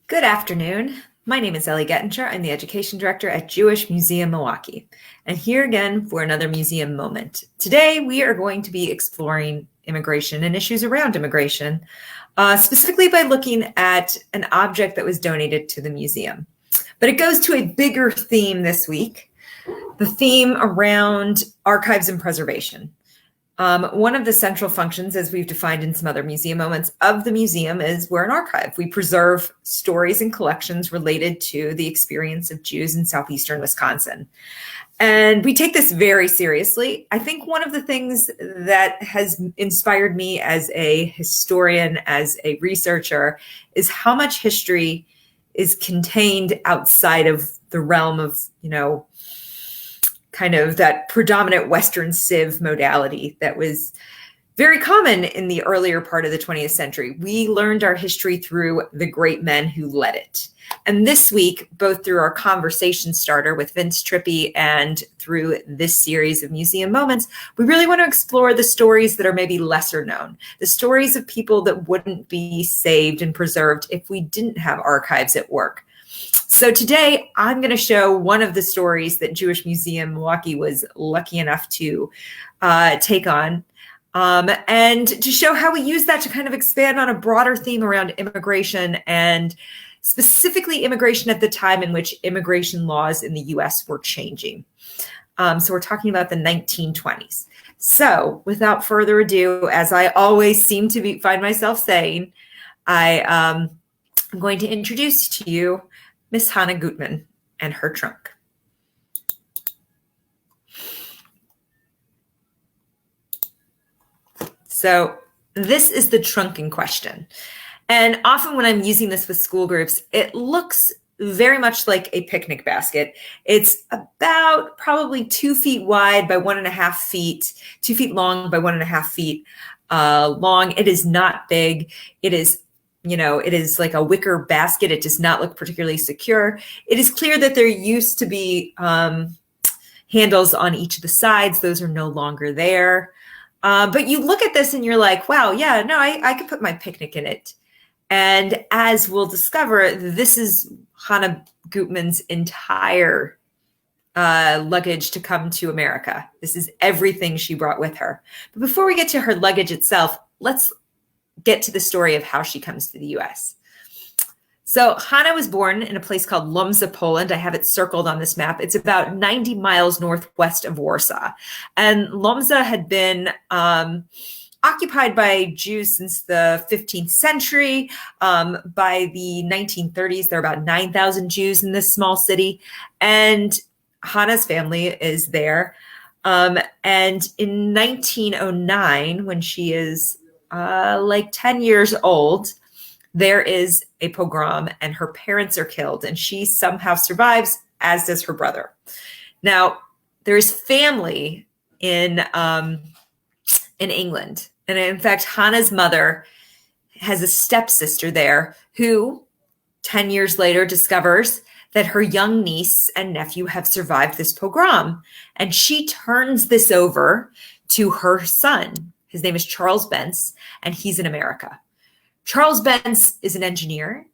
Good afternoon. My name is Ellie Gettinger. I'm the Education Director at Jewish Museum Milwaukee. And here again for another museum moment. Today, we are going to be exploring immigration and issues around immigration, specifically by looking at an object that was donated to the museum. But it goes to a bigger theme this week, the theme around archives and preservation. One of the central functions, as we've defined in some other museum moments, of the museum is we're an archive. We preserve stories and collections related to the experience of Jews in southeastern Wisconsin. And we take this very seriously. I think one of the things that has inspired me as a historian, as a researcher, is how much history is contained outside of the realm of, kind of that predominant Western civ modality that was very common in the earlier part of the 20th century. We learned our history through the great men who led it. And this week, both through our conversation starter with Vince Trippi and through this series of museum moments, we really want to explore the stories that are maybe lesser known, the stories of people that wouldn't be saved and preserved if we didn't have archives at work. So today, I'm going to show one of the stories that Jewish Museum Milwaukee was lucky enough to take on, and to show how we use that to kind of expand on a broader theme around immigration, and specifically immigration at the time in which immigration laws in the U.S. were changing. So we're talking about the 1920s. So without further ado, as I always seem to find myself saying, I'm going to introduce to you Miss Hana Gutman and her trunk. So this is the trunk in question. And often when I'm using this with school groups, it looks very much like a picnic basket. It's about probably 2 feet wide by 1.5 feet, 2 feet long by 1.5 feet long. It is not big. It is like a wicker basket. It does not look particularly secure. It is clear that there used to be handles on each of the sides. Those are no longer there. But you look at this and you're like, wow, yeah, no, I could put my picnic in it. And as we'll discover, this is Hana Gutman's entire luggage to come to America. This is everything she brought with her. But before we get to her luggage itself, let's get to the story of how she comes to the U.S. So Hana was born in a place called Łomża, Poland. I have it circled on this map. It's about 90 miles northwest of Warsaw. And Łomża had been occupied by Jews since the 15th century. By the 1930s, there are about 9,000 Jews in this small city. And Hana's family is there. And in 1909, when she is like 10 years old, there is a pogrom and her parents are killed, and she somehow survives, as does her brother. Now, there is family in England. And in fact, Hana's mother has a stepsister there who 10 years later discovers that her young niece and nephew have survived this pogrom. And she turns this over to her son. His name is Charles Bentz, and he's in America. Charles Bentz is an engineer,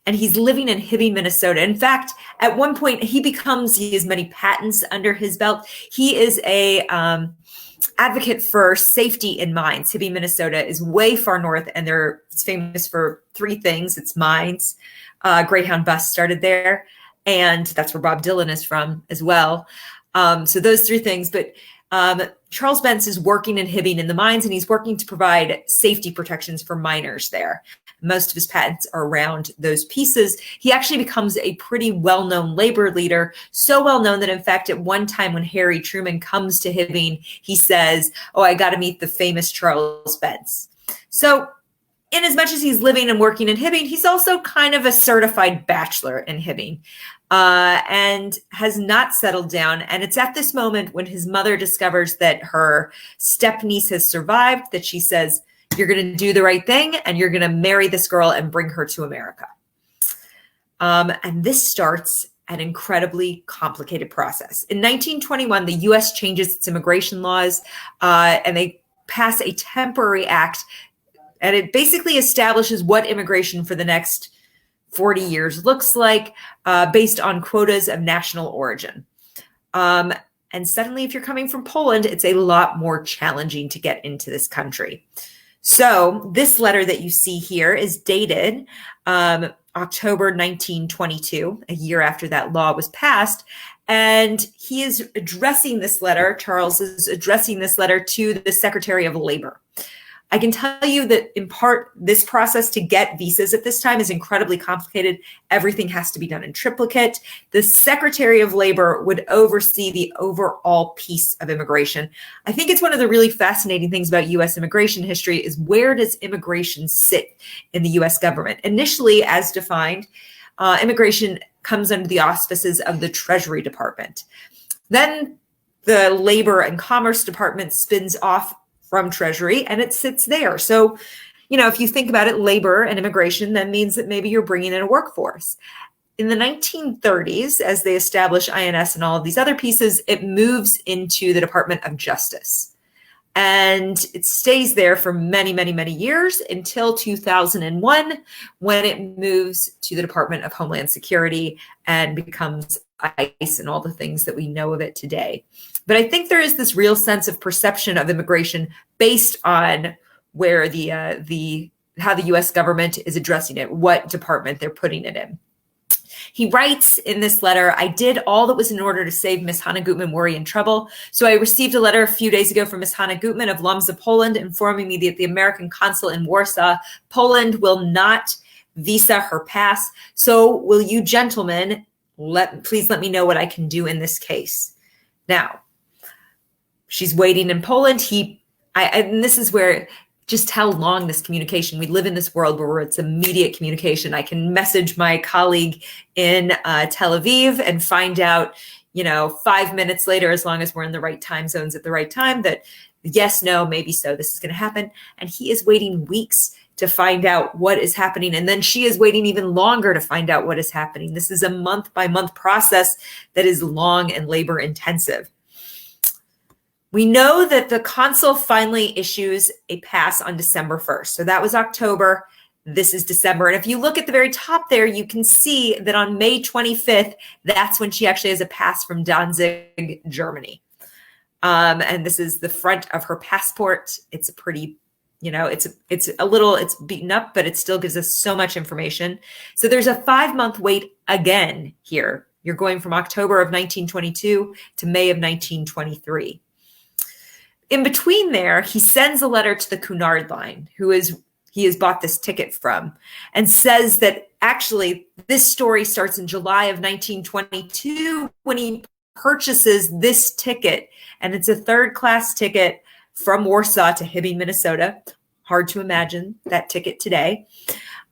and he's living in Hibbing, Minnesota. In fact, at one point, he has many patents under his belt. He is a advocate for safety in mines. Hibbing, Minnesota is way far north, and it's famous for 3 things. It's mines. Greyhound bus started there, and that's where Bob Dylan is from as well. So those 3 things, but Charles Bentz is working in Hibbing in the mines, and he's working to provide safety protections for miners there. Most of his patents are around those pieces. He actually becomes a pretty well-known labor leader, so well-known that in fact, at one time when Harry Truman comes to Hibbing, he says, "Oh, I got to meet the famous Charles Bentz." So in as much as he's living and working in Hibbing, he's also kind of a certified bachelor in Hibbing. And has not settled down. And it's at this moment when his mother discovers that her step-niece has survived that she says, "You're going to do the right thing, and you're going to marry this girl and bring her to America." And this starts an incredibly complicated process. In 1921, the U.S. changes its immigration laws, and they pass a temporary act, and it basically establishes what immigration for the next 40 years looks like, based on quotas of national origin. And suddenly, if you're coming from Poland, it's a lot more challenging to get into this country. So this letter that you see here is dated October 1922, a year after that law was passed. And he is addressing this letter, Charles is addressing this letter to the Secretary of Labor. I can tell you that in part, this process to get visas at this time is incredibly complicated. Everything has to be done in triplicate. The Secretary of Labor would oversee the overall piece of immigration. I think it's one of the really fascinating things about U.S. immigration history is where does immigration sit in the U.S. government? Initially, as defined, immigration comes under the auspices of the Treasury Department. Then the Labor and Commerce Department spins off from Treasury and it sits there. So, if you think about it, labor and immigration, that means that maybe you're bringing in a workforce. In the 1930s, as they establish INS and all of these other pieces, it moves into the Department of Justice. And it stays there for many, many, many years until 2001, when it moves to the Department of Homeland Security and becomes ICE and all the things that we know of it today. But I think there is this real sense of perception of immigration based on where how the U.S. government is addressing it, what department they're putting it in. He writes in this letter, I did all that was in order to save Miss Hana Gutman worry and trouble. So I received a letter a few days ago from Miss Hana Gutman of Łomża, Poland, informing me that the American consul in Warsaw, Poland, will not visa her pass. So will you gentlemen please let me know what I can do in this case. Now, she's waiting in Poland. And this is where just how long this communication, we live in this world where it's immediate communication. I can message my colleague in Tel Aviv and find out, 5 minutes later, as long as we're in the right time zones at the right time, that yes, no, maybe so, this is going to happen. And he is waiting weeks to find out what is happening. And then she is waiting even longer to find out what is happening. This is a month-by-month process that is long and labor intensive. We know that the consul finally issues a pass on December 1st. So that was October. This is December. And if you look at the very top there, you can see that on May 25th, that's when she actually has a pass from Danzig, Germany. And this is the front of her passport. It's a pretty, it's beaten up, but it still gives us so much information. So there's a 5-month wait again here. You're going from October of 1922 to May of 1923. In between there, he sends a letter to the Cunard Line, he has bought this ticket from, and says that actually this story starts in July of 1922 when he purchases this ticket, and it's a third-class ticket from Warsaw to Hibbing, Minnesota. Hard to imagine that ticket today.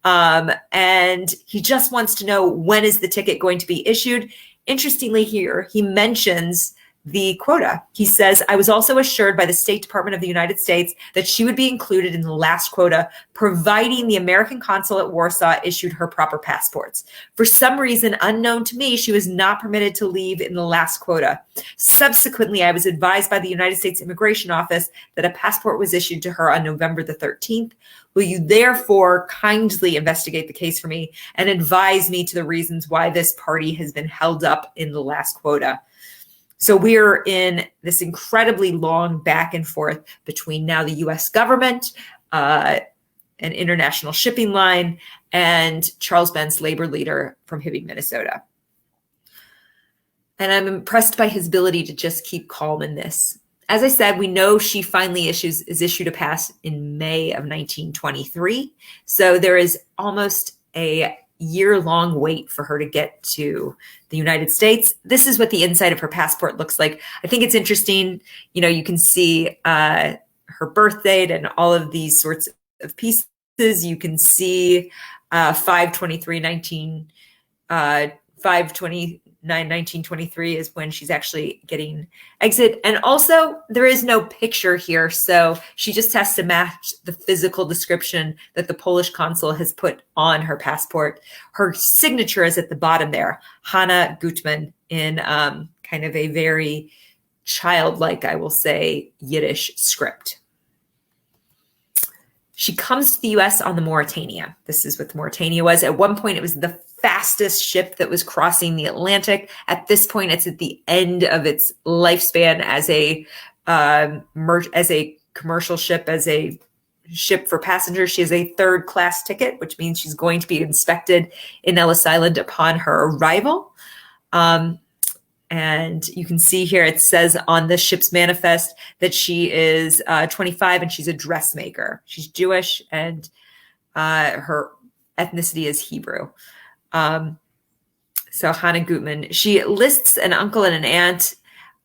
And he just wants to know, when is the ticket going to be issued? Interestingly here, he mentions the quota. He says, I was also assured by the State Department of the United States that she would be included in the last quota, providing the American consul at Warsaw issued her proper passports. For some reason unknown to me, she was not permitted to leave in the last quota. Subsequently, I was advised by the United States Immigration Office that a passport was issued to her on November the 13th. Will you therefore kindly investigate the case for me and advise me to the reasons why this party has been held up in the last quota? So we're in this incredibly long back and forth between now the U.S. government, an international shipping line, and Charles Benz, labor leader from Hibbing, Minnesota. And I'm impressed by his ability to just keep calm in this. As I said, we know she finally is issued a pass in May of 1923. So there is almost a year-long wait for her to get to the United States. This is what the inside of her passport looks like. I think it's interesting. You can see her birth date and all of these sorts of pieces. You can see 5/29/1923 is when she's actually getting exit. And also there is no picture here. So she just has to match the physical description that the Polish consul has put on her passport. Her signature is at the bottom there, Hana Gutman, in kind of a very childlike, I will say, Yiddish script. She comes to the US on the Mauritania. This is what the Mauritania was. At one point, it was the fastest ship that was crossing the Atlantic. At this point, it's at the end of its lifespan as a commercial ship, as a ship for passengers. She has a third-class ticket, which means she's going to be inspected in Ellis Island upon her arrival. And you can see here, it says on the ship's manifest that she is 25 and she's a dressmaker. She's Jewish and her ethnicity is Hebrew. So Hana Gutman, she lists an uncle and an aunt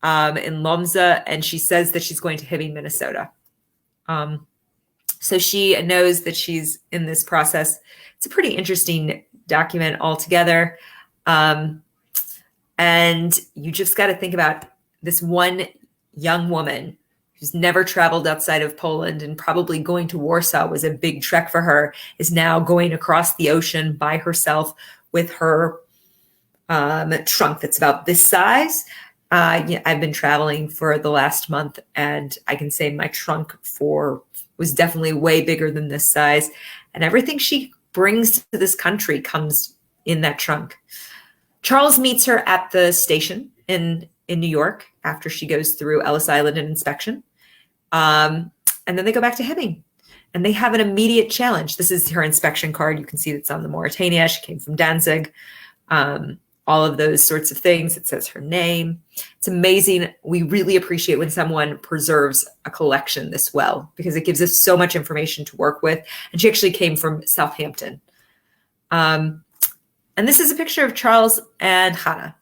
in Lomza, and she says that she's going to Hibbing, Minnesota. So she knows that she's in this process. It's a pretty interesting document altogether. And you just got to think about this one young woman who's never traveled outside of Poland, and probably going to Warsaw was a big trek for her, is now going across the ocean by herself with her trunk that's about this size. I've been traveling for the last month, and I can say my trunk was definitely way bigger than this size. And everything she brings to this country comes in that trunk. Charles meets her at the station in New York after she goes through Ellis Island and inspection. And then they go back to Hibbing, and they have an immediate challenge. This is her inspection card. You can see it's on the Mauritania. She came from Danzig. All of those sorts of things. It says her name. It's amazing. We really appreciate when someone preserves a collection this well, because it gives us so much information to work with. And she actually came from Southampton. And this is a picture of Charles and Hana.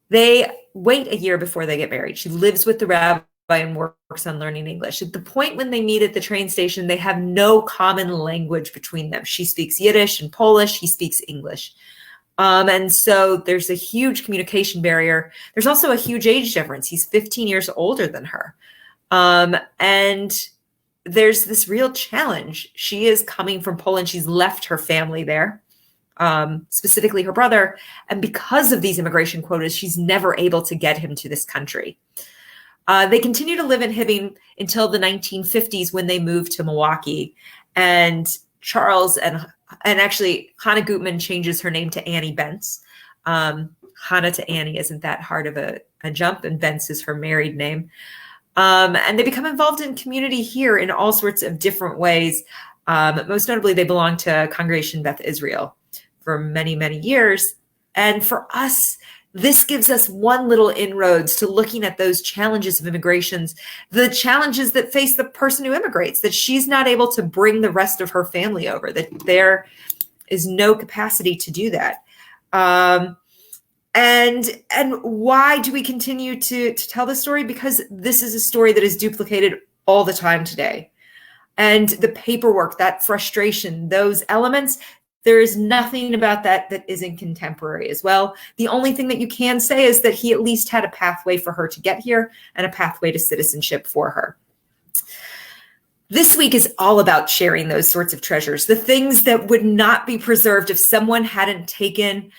They wait a year before they get married. She lives with the rabbi and works on learning English. At the point when they meet at the train station, they have no common language between them. She speaks Yiddish and Polish. He speaks English. And so there's a huge communication barrier. There's also a huge age difference. He's 15 years older than her. And there's this real challenge. She is coming from Poland. She's left her family there, specifically her brother. And because of these immigration quotas, she's never able to get him to this country. They continue to live in Hibbing until the 1950s, when they moved to Milwaukee. And Charles and actually Hana Gutman changes her name to Annie Bentz. Hana to Annie isn't that hard of a jump, and Bentz is her married name. And they become involved in community here in all sorts of different ways. Most notably, they belong to Congregation Beth Israel for many, many years. And for us, this gives us one little inroads to looking at those challenges of immigrations, the challenges that face the person who immigrates, that she's not able to bring the rest of her family over, that there is no capacity to do that. And why do we continue to tell this story? Because this is a story that is duplicated all the time today. And the paperwork, that frustration, those elements, there is nothing about that isn't contemporary as well. The only thing that you can say is that he at least had a pathway for her to get here and a pathway to citizenship for her. This week is all about sharing those sorts of treasures, the things that would not be preserved if someone hadn't taken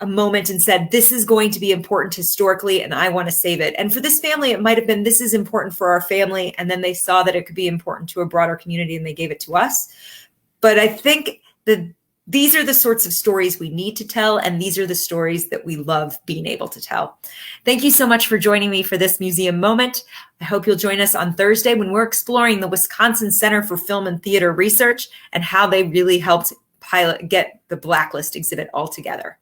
a moment and said, this is going to be important historically, and I want to save it. And for this family, it might have been, this is important for our family. And then they saw that it could be important to a broader community, and they gave it to us. But I think that these are the sorts of stories we need to tell, and these are the stories that we love being able to tell. Thank you so much for joining me for this museum moment. I hope you'll join us on Thursday when we're exploring the Wisconsin Center for Film and Theater Research and how they really helped get the Blacklist exhibit all together.